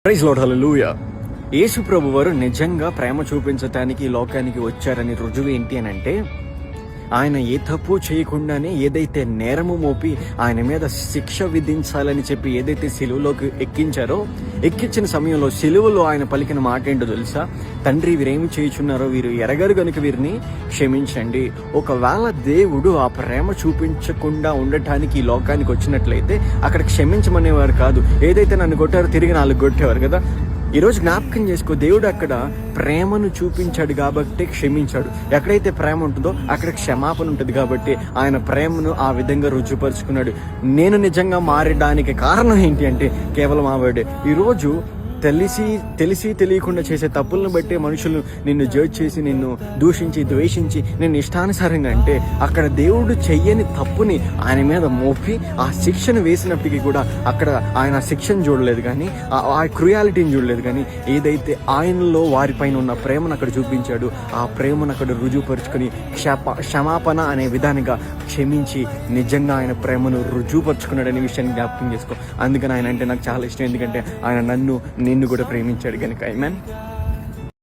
Praise lord, హల్లెలూయా. యేసు ప్రభు వారు నిజంగా ప్రేమ చూపించటానికి ఈ లోకానికి వచ్చారని రుజువు ఏంటి అని అంటే, ఆయన ఏ తప్పు చేయకుండానే ఏదైతే నేరము మోపి ఆయన మీద శిక్ష విధించాలని చెప్పి ఏదైతే సిలువలోకి ఎక్కించారో, ఎక్కించిన సమయంలో సిలువలో ఆయన పలికిన మాట ఏంటో తెలుసా? తండ్రి, వీరేమి చేయుచున్నారో వీరు ఎరగరు గనుక వీరిని క్షమించండి. ఒకవేళ దేవుడు ఆ ప్రేమ చూపించకుండా ఉండటానికి ఈ లోకానికి వచ్చినట్లయితే అక్కడ క్షమించమనేవారు కాదు. ఏదైతే నన్ను కొట్టారో తిరిగి 4 కొట్టేవారు కదా. ఈరోజు జ్ఞాపకం చేసుకో, దేవుడు అక్కడ ప్రేమను చూపించాడు కాబట్టి క్షమించాడు. ఎక్కడైతే ప్రేమ ఉంటుందో అక్కడ క్షమాపణ ఉంటుంది కాబట్టి ఆయన ప్రేమను ఆ విధంగా రుజుపరుచుకున్నాడు. నేను నిజంగా మారడానికి కారణం ఏంటి అంటే కేవలం ఆ వర్డే. ఈరోజు తెలిసి తెలియకుండా చేసే తప్పులను బట్టి మనుషులు నిన్ను జడ్జ్ చేసి, నిన్ను దూషించి, ద్వేషించి, నిన్ను ఇష్టానుసారంగా అంటే అక్కడ దేవుడు చెయ్యని తప్పుని ఆయన మీద మోపి ఆ శిక్షను వేసినప్పటికీ కూడా అక్కడ ఆయన శిక్షను చూడలేదు కానీ, ఆ క్రుయాలిటీని చూడలేదు కానీ, ఏదైతే ఆయనలో వారిపైన ఉన్న ప్రేమను అక్కడ చూపించాడు, ఆ ప్రేమను అక్కడ రుజువుపరుచుకొని క్షమాపణ అనే విధానంగా క్షమించి నిజంగా ఆయన ప్రేమను రుజువుపరుచుకున్నాడనే విషయాన్ని జ్ఞాపకం చేసుకో. అందుకని ఆయన అంటే నాకు చాలా ఇష్టం, ఎందుకంటే ఆయన నిన్ను కూడా ప్రేమించాడు కనుక. ఆమేన్.